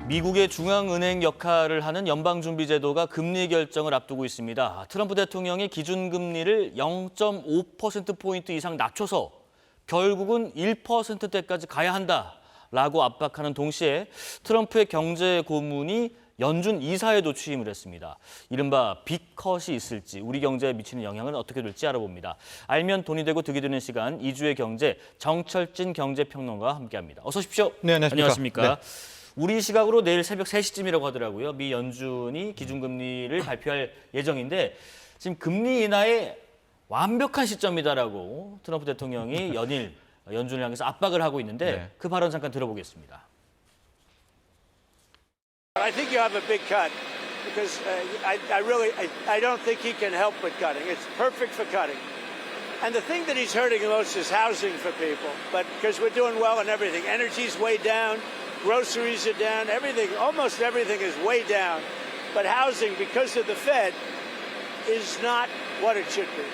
미국의 중앙은행 역할을 하는 연방준비제도가 금리 결정을 앞두고 있습니다. 트럼프 대통령이 기준금리를 0.5%포인트 이상 낮춰서 결국은 1%대까지 가야 한다라고 압박하는 동시에 트럼프의 경제 고문이 연준 이사에도 취임을 했습니다. 이른바 빅컷이 있을지 우리 경제에 미치는 영향은 어떻게 될지 알아봅니다. 알면 돈이 되고 득이 되는 시간 이주의 경제 정철진 경제평론가와 함께합니다. 어서 오십시오. 네, 안녕하십니까. 네. 우리 시각으로 내일 새벽 3시쯤이라고 하더라고요. 미 연준이 기준금리를 발표할 예정인데 지금 금리 인하의 완벽한 시점이다라고 트럼프 대통령이 연일 연준을 향해서 압박을 하고 있는데 네. 그 발언 잠깐 들어보겠습니다. I think you have a big cut because I don't think he can help but cutting. It's perfect for cutting. And the thing that he's hurting most is housing for people. But because we're doing well in everything, energy's way down, groceries are down, everything, almost everything is way down. But housing, because of the Fed, is not what it should be.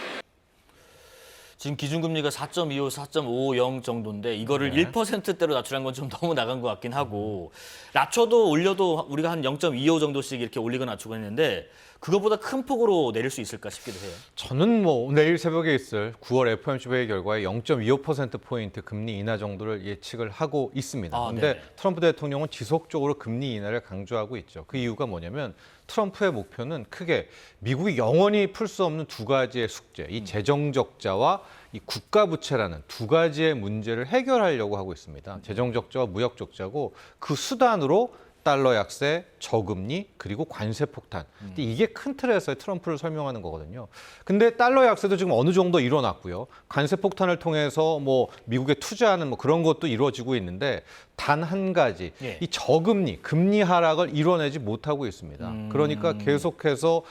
지금 기준금리가 4.25, 4.50 정도인데 이거를 네. 1%대로 낮추는 건 좀 너무 나간 것 같긴 하고 낮춰도 올려도 우리가 한 0.25 정도씩 이렇게 올리거나 낮추고 했는데 그것보다 큰 폭으로 내릴 수 있을까 싶기도 해요. 저는 내일 새벽에 있을 9월 FOMC 회의 결과에 0.25%포인트 금리 인하 정도를 예측을 하고 있습니다. 그런데 네네. 트럼프 대통령은 지속적으로 금리 인하를 강조하고 있죠. 그 이유가 뭐냐면 트럼프의 목표는 크게 미국이 영원히 풀 수 없는 두 가지의 숙제, 이 재정 적자와 이 국가 부채라는 두 가지의 문제를 해결하려고 하고 있습니다. 재정 적자와 무역 적자고 그 수단으로 달러 약세, 저금리, 그리고 관세 폭탄. 이게 큰 틀에서의 트럼프를 설명하는 거거든요. 근데 달러 약세도 지금 어느 정도 일어났고요. 관세 폭탄을 통해서 미국에 투자하는 그런 것도 이루어지고 있는데 단 한 가지, 예. 이 저금리, 금리 하락을 이뤄내지 못하고 있습니다. 그러니까 계속해서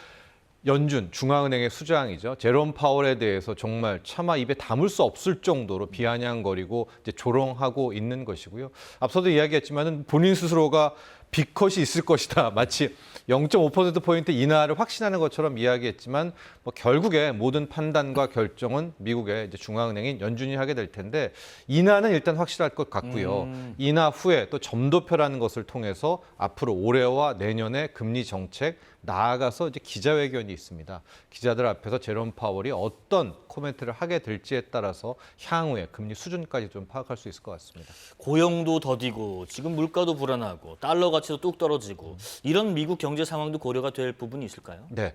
연준, 중앙은행의 수장이죠. 제롬 파월에 대해서 정말 차마 입에 담을 수 없을 정도로 비아냥거리고 이제 조롱하고 있는 것이고요. 앞서도 이야기했지만은 본인 스스로가 빅컷이 있을 것이다. 마치 0.5%포인트 인하를 확신하는 것처럼 이야기했지만 결국에 모든 판단과 결정은 미국의 이제 중앙은행인 연준이 하게 될 텐데 인하는 일단 확실할 것 같고요. 인하 후에 또 점도표라는 것을 통해서 앞으로 올해와 내년에 금리 정책 나아가서 이제 기자회견이 있습니다. 기자들 앞에서 제롬 파월이 어떤 코멘트를 하게 될지에 따라서 향후에 금리 수준까지 좀 파악할 수 있을 것 같습니다. 고용도 더디고 지금 물가도 불안하고 달러 가치도 뚝 떨어지고 이런 미국 경제 상황도 고려가 될 부분이 있을까요? 네,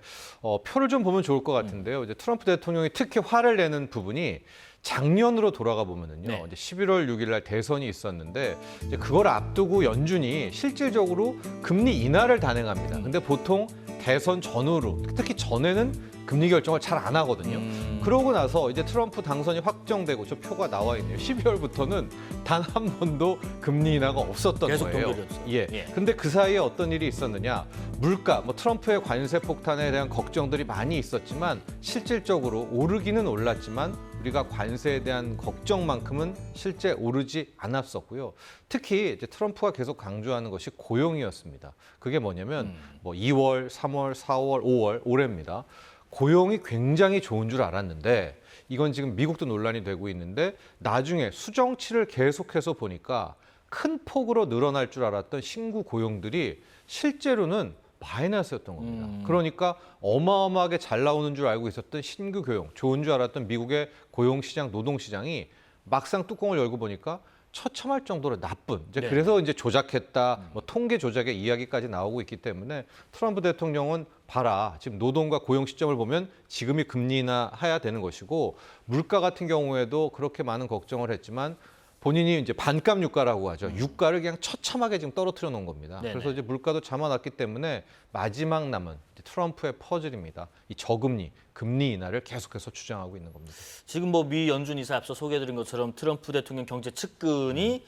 표를 좀 보면 좋을 것 같은데요. 이제 트럼프 대통령이 특히 화를 내는 부분이 작년으로 돌아가 보면은요. 네. 이제 11월 6일 날 대선이 있었는데 이제 그걸 앞두고 연준이 실질적으로 금리 인하를 단행합니다. 근데 보통 대선 전후로 특히 전에는 금리 결정을 잘 안 하거든요. 그러고 나서 이제 트럼프 당선이 확정되고 저 표가 나와 있네요. 12월부터는 단 한 번도 금리 인하가 없었던 계속 거예요. 동결이었어요. 예. 예. 근데 그 사이에 어떤 일이 있었느냐? 물가, 트럼프의 관세 폭탄에 대한 걱정들이 많이 있었지만 실질적으로 오르기는 올랐지만 우리가 관세에 대한 걱정만큼은 실제 오르지 않았었고요. 특히 이제 트럼프가 계속 강조하는 것이 고용이었습니다. 그게 뭐냐면 2월, 3월, 4월, 5월 올해입니다. 고용이 굉장히 좋은 줄 알았는데 이건 지금 미국도 논란이 되고 있는데 나중에 수정치를 계속해서 보니까 큰 폭으로 늘어날 줄 알았던 신규 고용들이 실제로는 마이너스였던 겁니다. 그러니까 어마어마하게 잘 나오는 줄 알고 있었던 신규 고용, 좋은 줄 알았던 미국의 고용시장, 노동시장이 막상 뚜껑을 열고 보니까 처참할 정도로 나쁜. 네. 그래서 이제 조작했다, 통계 조작의 이야기까지 나오고 있기 때문에 트럼프 대통령은 봐라. 지금 노동과 고용 시점을 보면 지금이 금리 인하해야 되는 것이고 물가 같은 경우에도 그렇게 많은 걱정을 했지만 본인이 이제 반값 유가라고 하죠. 유가를 그냥 처참하게 지금 떨어뜨려 놓은 겁니다. 네네. 그래서 이제 물가도 잡아놨기 때문에 마지막 남은 이제 트럼프의 퍼즐입니다. 이 저금리, 금리 인하를 계속해서 주장하고 있는 겁니다. 지금 미 연준 이사 앞서 소개해드린 것처럼 트럼프 대통령 경제 측근이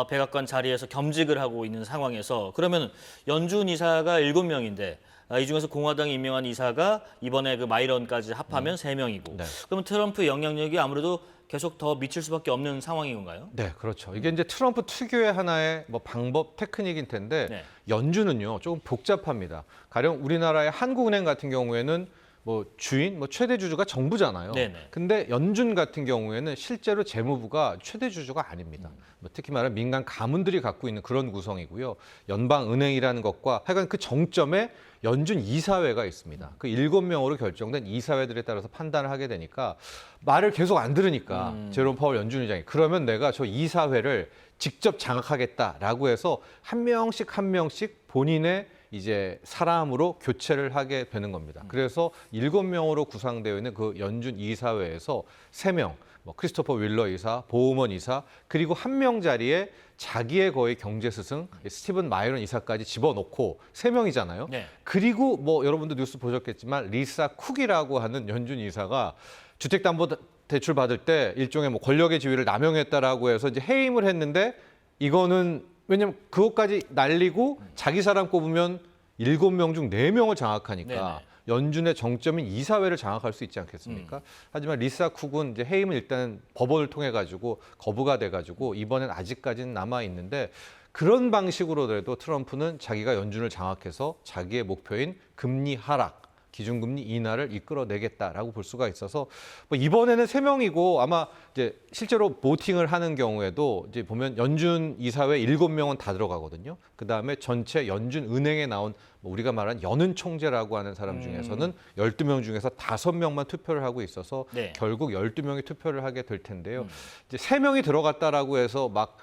백악관 자리에서 겸직을 하고 있는 상황에서 그러면 연준 이사가 7명인데 이 중에서 공화당이 임명한 이사가 이번에 그 마이런까지 합하면 3명이고 네. 그러면 트럼프 영향력이 아무래도 계속 더 미칠 수밖에 없는 상황인 건가요? 네, 그렇죠. 이게 이제 트럼프 특유의 하나의 방법, 테크닉인 텐데 네. 연준은요 조금 복잡합니다. 가령 우리나라의 한국은행 같은 경우에는 뭐 주인, 뭐 최대 주주가 정부잖아요. 네네. 근데 연준 같은 경우에는 실제로 재무부가 최대 주주가 아닙니다. 뭐 특히 말하면 민간 가문들이 갖고 있는 그런 구성이고요. 연방은행이라는 것과 하여간 그 정점에 연준 이사회가 있습니다. 그 7명으로 결정된 이사회들에 따라서 판단을 하게 되니까 말을 계속 안 들으니까 제롬 파월 연준 의장이 그러면 내가 저 이사회를 직접 장악하겠다라고 해서 한 명씩 본인의 이제 사람으로 교체를 하게 되는 겁니다. 그래서 7명으로 구성되어 있는 그 연준 이사회에서 3명, 뭐 크리스토퍼 윌러 이사, 보우먼 이사, 그리고 1명 자리에 자기의 거의 경제 스승 스티븐 마이런 이사까지 집어넣고 3명이잖아요. 네. 그리고 뭐 여러분도 뉴스 보셨겠지만 리사 쿡이라고 하는 연준 이사가 주택담보대출 받을 때 일종의 뭐 권력의 지위를 남용했다라고 해서 이제 해임을 했는데 이거는 왜냐면 그것까지 날리고 자기 사람 꼽으면 7명 중 4명을 장악하니까 네네. 연준의 정점인 이사회를 장악할 수 있지 않겠습니까? 하지만 리사 쿡은 이제 해임을 일단 법원을 통해 가지고 거부가 돼 가지고 이번엔 아직까지는 남아 있는데 그런 방식으로라도 트럼프는 자기가 연준을 장악해서 자기의 목표인 금리 하락, 기준금리 인하를 이끌어내겠다라고 볼 수가 있어서 뭐 이번에는 3명이고 아마 이제 실제로 보팅을 하는 경우에도 이제 보면 연준 이사회 7명은 다 들어가거든요. 그 다음에 전체 연준 은행에 나온 뭐 우리가 말하는 연은 총재라고 하는 사람 중에서는 12명 중에서 5명만 투표를 하고 있어서 네. 결국 12명이 투표를 하게 될 텐데요. 이제 3명이 들어갔다라고 해서 막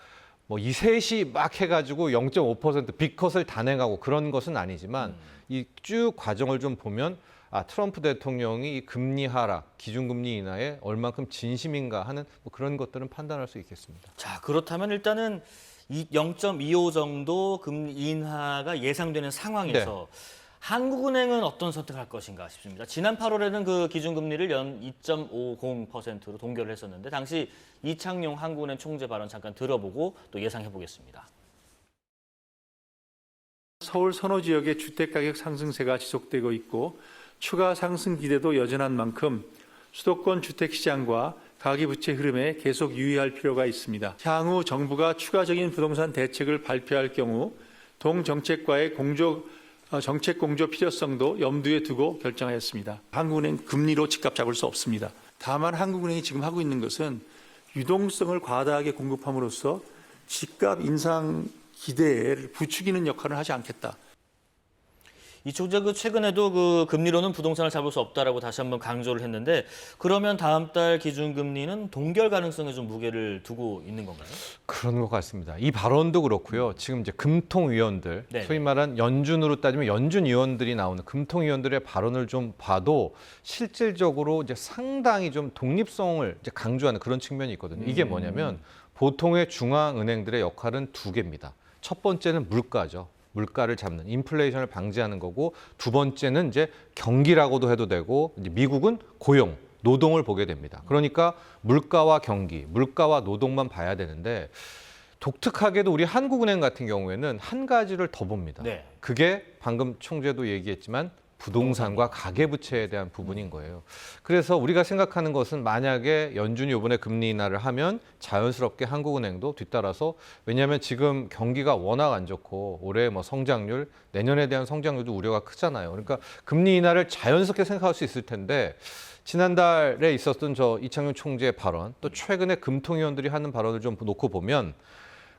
뭐 이 셋이 막 해가지고 0.5% 빅컷을 단행하고 그런 것은 아니지만 이 쭉 과정을 좀 보면 트럼프 대통령이 이 금리 하락, 기준금리 인하에 얼만큼 진심인가 하는 뭐 그런 것들은 판단할 수 있겠습니다. 자, 그렇다면 일단은 0.25 정도 금리 인하가 예상되는 상황에서 한국은행은 어떤 선택을 할 것인가 싶습니다. 지난 8월에는 그 기준금리를 연 2.50%로 동결을 했었는데 당시 이창용 한국은행 총재 발언 잠깐 들어보고 또 예상해 보겠습니다. 서울 선호 지역의 주택가격 상승세가 지속되고 있고 추가 상승 기대도 여전한 만큼 수도권 주택시장과 가계부채 흐름에 계속 유의할 필요가 있습니다. 향후 정부가 추가적인 부동산 대책을 발표할 경우 동정책과의 정책 공조 필요성도 염두에 두고 결정하였습니다. 한국은행 금리로 집값 잡을 수 없습니다. 다만 한국은행이 지금 하고 있는 것은 유동성을 과다하게 공급함으로써 집값 인상 기대를 부추기는 역할을 하지 않겠다. 이 총재 최근에도 그 금리로는 부동산을 잡을 수 없다라고 다시 한번 강조를 했는데 그러면 다음 달 기준금리는 동결 가능성에 좀 무게를 두고 있는 건가요? 그런 것 같습니다. 이 발언도 그렇고요. 지금 이제 금통위원들, 네. 소위 말한 연준으로 따지면 연준 위원들이 나오는 금통위원들의 발언을 좀 봐도 실질적으로 이제 상당히 좀 독립성을 이제 강조하는 그런 측면이 있거든요. 이게 뭐냐면 보통의 중앙은행들의 역할은 2개입니다. 첫 번째는 물가죠. 물가를 잡는 인플레이션을 방지하는 거고 두 번째는 이제 경기라고도 해도 되고 이제 미국은 고용, 노동을 보게 됩니다. 그러니까 물가와 경기, 물가와 노동만 봐야 되는데 독특하게도 우리 한국은행 같은 경우에는 한 가지를 더 봅니다. 네. 그게 방금 총재도 얘기했지만 부동산과 가계부채에 대한 부분인 거예요. 그래서 우리가 생각하는 것은 만약에 연준이 이번에 금리 인하를 하면 자연스럽게 한국은행도 뒤따라서 왜냐하면 지금 경기가 워낙 안 좋고 올해 뭐 성장률, 내년에 대한 성장률도 우려가 크잖아요. 그러니까 금리 인하를 자연스럽게 생각할 수 있을 텐데 지난달에 있었던 저 이창용 총재의 발언 또 최근에 금통위원들이 하는 발언을 좀 놓고 보면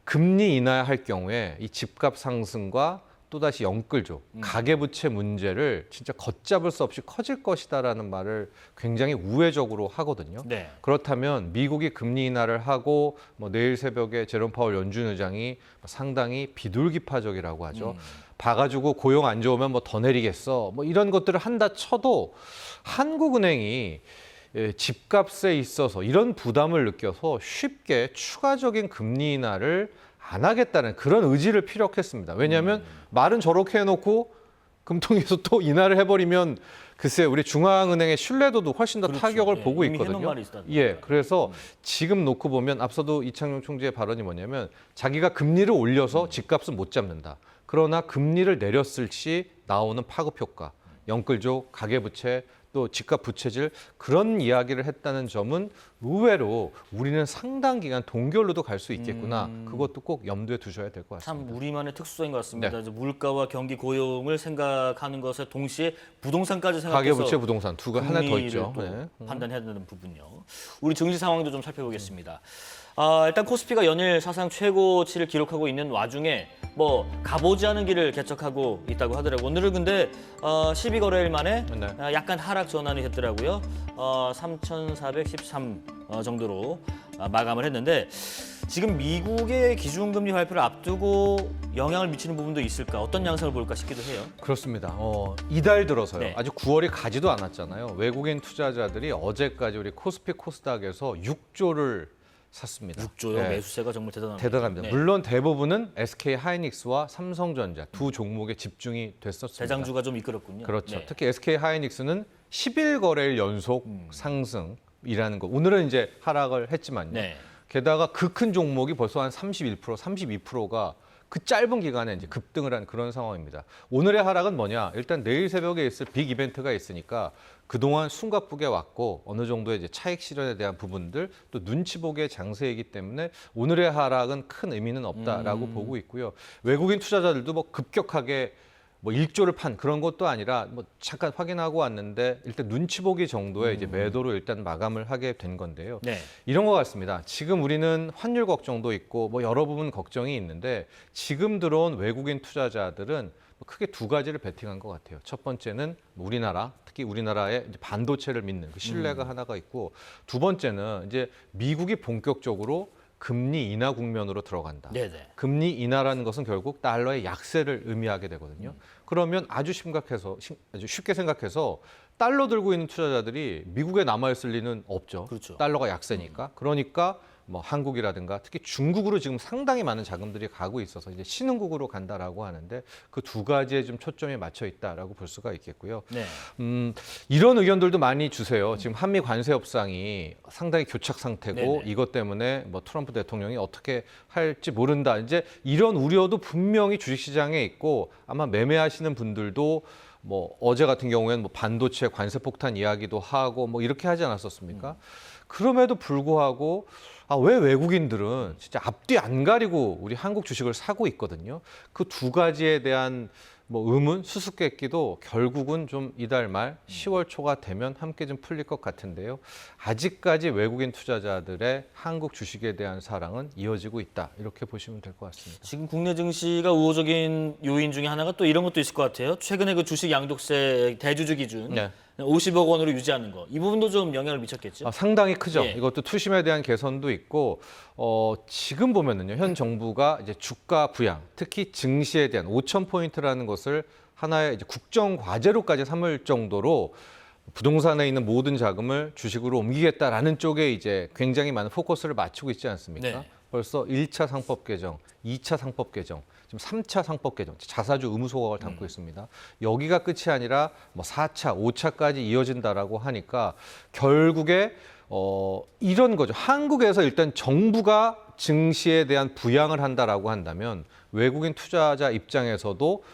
금리 인하할 경우에 이 집값 상승과 또다시 영끌죠. 가계부채 문제를 진짜 걷잡을 수 없이 커질 것이다라는 말을 굉장히 우회적으로 하거든요. 네. 그렇다면 미국이 금리 인하를 하고 뭐 내일 새벽에 제롬 파월 연준 의장이 상당히 비둘기파적이라고 하죠. 봐가지고 고용 안 좋으면 뭐 더 내리겠어. 뭐 이런 것들을 한다 쳐도 한국은행이 집값에 있어서 이런 부담을 느껴서 쉽게 추가적인 금리 인하를 안 하겠다는 그런 의지를 피력했습니다. 왜냐하면 말은 저렇게 해놓고 금통위에서 또 인하를 해버리면 글쎄 우리 중앙은행의 신뢰도도 훨씬 더 그렇죠. 타격을 예, 보고 이미 해놓은 있거든요. 말이 있다는 예, 거예요. 그래서 지금 놓고 보면 앞서도 이창용 총재의 발언이 뭐냐면 자기가 금리를 올려서 집값은 못 잡는다. 그러나 금리를 내렸을 시 나오는 파급 효과, 영끌족, 가계부채 또 집값 부채질 그런 이야기를 했다는 점은 의외로 우리는 상당 기간 동결로도 갈 수 있겠구나. 그것도 꼭 염두에 두셔야 될 것 같습니다. 참 우리만의 특수성인 것 같습니다. 네. 이제 물가와 경기 고용을 생각하는 것에 동시에 부동산까지 생각해서 가계부채 부동산 두 개 하나 더 있죠. 금리를 또 네. 판단해야 되는 부분요. 우리 증시 상황도 좀 살펴보겠습니다. 일단 코스피가 연일 사상 최고치를 기록하고 있는 와중에 뭐 가보지 않은 길을 개척하고 있다고 하더라고요. 오늘은 근데 12거래일 만에 네. 약간 하락 전환이 됐더라고요. 3,413 정도로 마감을 했는데 지금 미국의 기준금리 발표를 앞두고 영향을 미치는 부분도 있을까? 어떤 양상을 볼까 싶기도 해요. 그렇습니다. 이달 들어서요. 네. 아직 9월이 가지도 않았잖아요. 외국인 투자자들이 어제까지 우리 코스피 코스닥에서 6조를 샀습니다. 6조요. 네. 매수세가 정말 대단합니다. 대단합니다. 네. 물론 대부분은 SK 하이닉스와 삼성전자 두 종목에 집중이 됐었습니다. 대장주가 좀 이끌었군요. 그렇죠. 네. 특히 SK 하이닉스는 11거래일 연속 상승이라는 거. 오늘은 이제 하락을 했지만요. 네. 게다가 그 큰 종목이 벌써 한 31%, 32%가 그 짧은 기간에 이제 급등을 한 그런 상황입니다. 오늘의 하락은 뭐냐? 일단 내일 새벽에 있을 빅 이벤트가 있으니까 그동안 숨가쁘게 왔고 어느 정도의 이제 차익 실현에 대한 부분들 또 눈치 보기의 장세이기 때문에 오늘의 하락은 큰 의미는 없다라고 보고 있고요. 외국인 투자자들도 뭐 급격하게 뭐 1조를 판 그런 것도 아니라 뭐 잠깐 확인하고 왔는데 일단 눈치 보기 정도의 이제 매도로 일단 마감을 하게 된 건데요. 네. 이런 것 같습니다. 지금 우리는 환율 걱정도 있고 뭐 여러 부분 걱정이 있는데 지금 들어온 외국인 투자자들은 크게 두 가지를 베팅한 것 같아요. 첫 번째는 우리나라, 특히 우리나라의 이제 반도체를 믿는 그 신뢰가 하나가 있고 두 번째는 이제 미국이 본격적으로 금리 인하 국면으로 들어간다. 네네. 금리 인하라는 것은 결국 달러의 약세를 의미하게 되거든요. 그러면 아주 쉽게 생각해서 달러 들고 있는 투자자들이 미국에 남아있을 리는 없죠. 그렇죠. 달러가 약세니까. 그러니까 뭐 한국이라든가 특히 중국으로 지금 상당히 많은 자금들이 가고 있어서 이제 신흥국으로 간다라고 하는데 그 두 가지에 좀 초점이 맞춰 있다라고 볼 수가 있겠고요. 네. 이런 의견들도 많이 주세요. 지금 한미 관세 협상이 상당히 교착 상태고 네네. 이것 때문에 뭐 트럼프 대통령이 어떻게 할지 모른다. 이제 이런 우려도 분명히 주식시장에 있고 아마 매매하시는 분들도 뭐 어제 같은 경우에는 뭐 반도체 관세 폭탄 이야기도 하고 뭐 이렇게 하지 않았었습니까? 그럼에도 불구하고 왜 외국인들은 진짜 앞뒤 안 가리고 우리 한국 주식을 사고 있거든요. 그 두 가지에 대한 뭐 의문, 수수께끼도 결국은 좀 이달 말 10월 초가 되면 함께 좀 풀릴 것 같은데요. 아직까지 외국인 투자자들의 한국 주식에 대한 사랑은 이어지고 있다. 이렇게 보시면 될 것 같습니다. 지금 국내 증시가 우호적인 요인 중에 하나가 또 이런 것도 있을 것 같아요. 최근에 그 주식 양도세 대주주 기준 네. 50억 원으로 유지하는 거. 이 부분도 좀 영향을 미쳤겠죠? 상당히 크죠. 예. 이것도 투심에 대한 개선도 있고 지금 보면은요. 현 정부가 이제 주가 부양, 특히 증시에 대한 5,000포인트라는 것을 하나의 이제 국정 과제로까지 삼을 정도로 부동산에 있는 모든 자금을 주식으로 옮기겠다라는 쪽에 이제 굉장히 많은 포커스를 맞추고 있지 않습니까? 네. 벌써 1차 상법 개정, 2차 상법 개정, 지금 3차 상법 개정, 자사주 의무 소각을 담고 있습니다. 여기가 끝이 아니라 뭐 4차, 5차까지 이어진다라고 하니까 결국에 이런 거죠. 한국에서 일단 정부가 증시에 대한 부양을 한다라고 한다면 외국인 투자자 입장에서도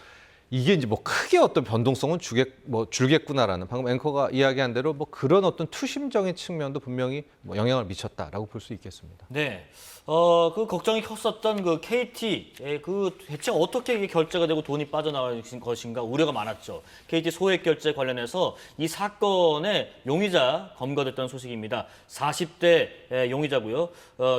이게 이제 뭐 크게 어떤 변동성은 줄겠구나라는 방금 앵커가 이야기한 대로 뭐 그런 어떤 투심적인 측면도 분명히 뭐 영향을 미쳤다라고 볼 수 있겠습니다. 네. 그 걱정이 컸었던 그 KT, 그 대체 어떻게 이게 결제가 되고 돈이 빠져나갈 것인가 우려가 많았죠. KT 소액 결제 관련해서 이 사건의 용의자 검거됐다는 소식입니다. 40대 용의자고요.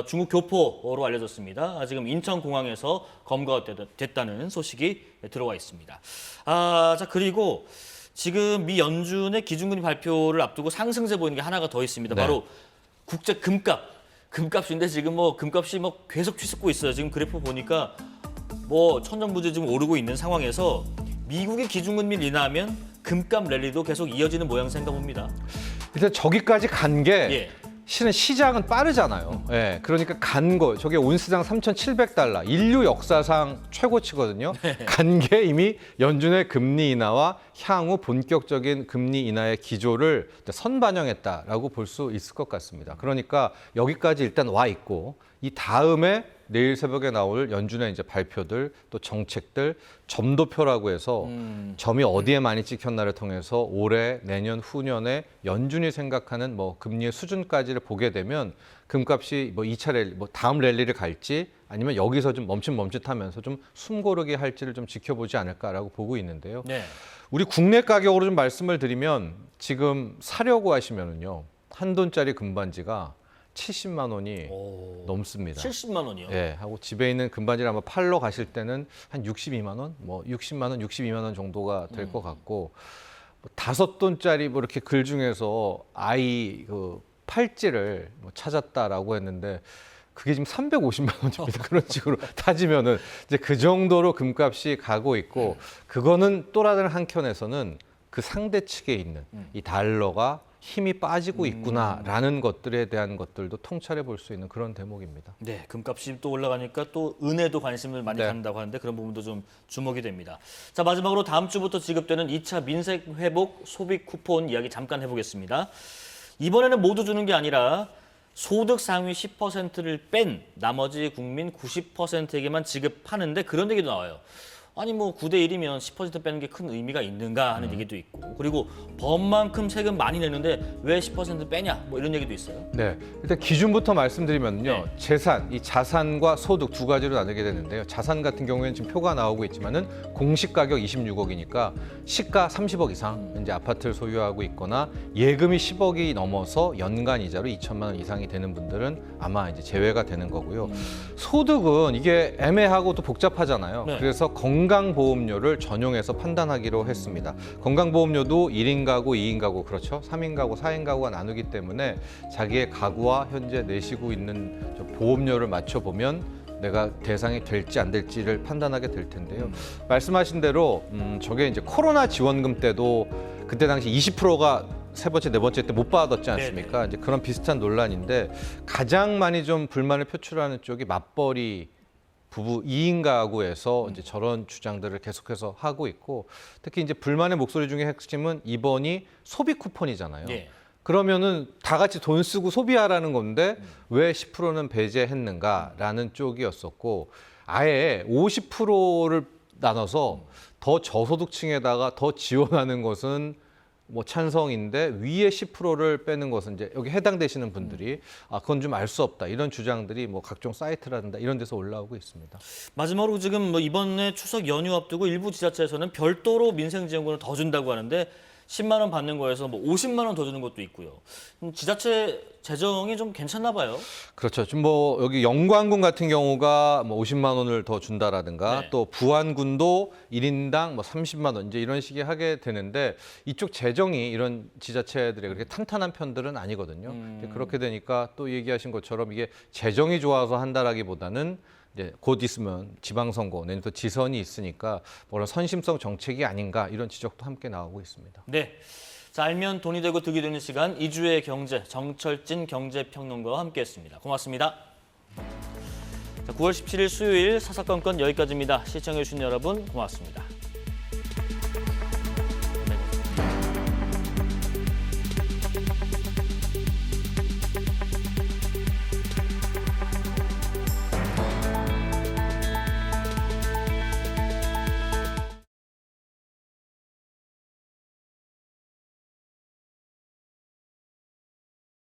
중국 교포로 알려졌습니다. 지금 인천공항에서 검거가 됐다는 소식이 들어와 있습니다. 자, 그리고 지금 미 연준의 기준금리 발표를 앞두고 상승세 보이는 게 하나가 더 있습니다. 네. 바로 국제 금값. 금값인데 지금 뭐 금값이 뭐 계속 치솟고 있어요. 지금 그래프 보니까 뭐 천정부지 지금 오르고 있는 상황에서 미국의 기준금리를 인하하면 금값 랠리도 계속 이어지는 모양새인가 봅니다. 일단 저기까지 간 게 예. 실은 시장은 빠르잖아요. 예, 그러니까 간 거, 저게 온스당 3,700달러, 인류 역사상 최고치거든요. 간 게 이미 연준의 금리 인하와 향후 본격적인 금리 인하의 기조를 선반영했다라고 볼 수 있을 것 같습니다. 그러니까 여기까지 일단 와 있고 이 다음에 내일 새벽에 나올 연준의 이제 발표들 또 정책들 점도표라고 해서 점이 어디에 많이 찍혔나를 통해서 올해, 내년, 후년에 연준이 생각하는 뭐 금리의 수준까지를 보게 되면 금값이 뭐 2차 랠리, 뭐 다음 랠리를 갈지 아니면 여기서 좀 멈칫멈칫하면서 좀 숨고르게 할지를 좀 지켜보지 않을까라고 보고 있는데요. 네. 우리 국내 가격으로 좀 말씀을 드리면 지금 사려고 하시면은요. 한 돈짜리 금반지가 70만 원이 넘습니다. 70만 원이요? 예, 하고 집에 있는 금반지를 아마 팔러 가실 때는 한 62만 원, 뭐 60만 원, 62만 원 정도가 될 것 같고 뭐 5돈짜리 뭐 이렇게 글 중에서 아이 그 팔찌를 뭐 찾았다라고 했는데 그게 지금 350만 원입니다. 그런 식으로 따지면은 이제 그 정도로 금값이 가고 있고 그거는 또 다른 한켠에서는 그 상대 측에 있는 이 달러가 힘이 빠지고 있구나라는 것들에 대한 것들도 통찰해 볼 수 있는 그런 대목입니다. 네, 금값이 또 올라가니까 또 은에도 관심을 많이 네. 갖는다고 하는데 그런 부분도 좀 주목이 됩니다. 자, 마지막으로 다음 주부터 지급되는 2차 민생 회복 소비 쿠폰 이야기 잠깐 해보겠습니다. 이번에는 모두 주는 게 아니라 소득 상위 10%를 뺀 나머지 국민 90%에게만 지급하는데 그런 얘기도 나와요. 아니 뭐 9대 1이면 10% 빼는 게 큰 의미가 있는가 하는 얘기도 있고 그리고 법만큼 세금 많이 내는데 왜 10% 빼냐 뭐 이런 얘기도 있어요. 네, 일단 기준부터 말씀드리면요. 네. 재산, 이 자산과 소득 두 가지로 나누게 되는데요. 자산 같은 경우에는 지금 표가 나오고 있지만은 공시 가격 26억이니까 시가 30억 이상 이제 아파트를 소유하고 있거나 예금이 10억이 넘어서 연간 이자로 2천만 원 이상이 되는 분들은 아마 이제 제외가 되는 거고요. 소득은 이게 애매하고 또 복잡하잖아요. 네. 그래서 건강보험료를 전용해서 판단하기로 했습니다. 건강보험료도 1인 가구, 2인 가구, 그렇죠? 3인 가구, 4인 가구가 나누기 때문에 자기의 가구와 현재 내시고 있는 저 보험료를 맞춰보면 내가 대상이 될지 안 될지를 판단하게 될 텐데요. 말씀하신 대로 저게 이제 코로나 지원금 때도 그때 당시 20%가 세 번째, 네 번째 때 못 받았지 않습니까? 이제 그런 비슷한 논란인데 가장 많이 좀 불만을 표출하는 쪽이 맞벌이 부부 2인 가구에서 이제 저런 주장들을 계속해서 하고 있고 특히 이제 불만의 목소리 중에 핵심은 이번이 소비 쿠폰이잖아요. 예. 그러면은 다 같이 돈 쓰고 소비하라는 건데 왜 10%는 배제했는가라는 쪽이었었고 아예 50%를 나눠서 더 저소득층에다가 더 지원하는 것은 뭐 찬성인데 위에 10%를 빼는 것은 이제 여기 해당되시는 분들이 아 그건 좀 알 수 없다 이런 주장들이 뭐 각종 사이트라든가 이런 데서 올라오고 있습니다. 마지막으로 지금 뭐 이번에 추석 연휴 앞두고 일부 지자체에서는 별도로 민생지원금을 더 준다고 하는데 10만 원 받는 거에서 뭐 50만 원 더 주는 것도 있고요. 지자체 재정이 좀 괜찮나 봐요. 그렇죠. 지금 뭐 여기 영광군 같은 경우가 뭐 50만 원을 더 준다라든가 네. 또 부안군도 1인당 뭐 30만 원 이제 이런 식의 하게 되는데 이쪽 재정이 이런 지자체들이 그렇게 탄탄한 편들은 아니거든요. 그렇게 되니까 또 얘기하신 것처럼 이게 재정이 좋아서 한다라기보다는 이제 곧 있으면 지방선거 내년부터 지선이 있으니까 뭐라 선심성 정책이 아닌가 이런 지적도 함께 나오고 있습니다. 네. 자, 알면 돈이 되고 득이 되는 시간 이주의 경제 정철진 경제평론가와 함께했습니다. 고맙습니다. 자, 9월 17일 수요일 사사건건 여기까지입니다. 시청해주신 여러분 고맙습니다.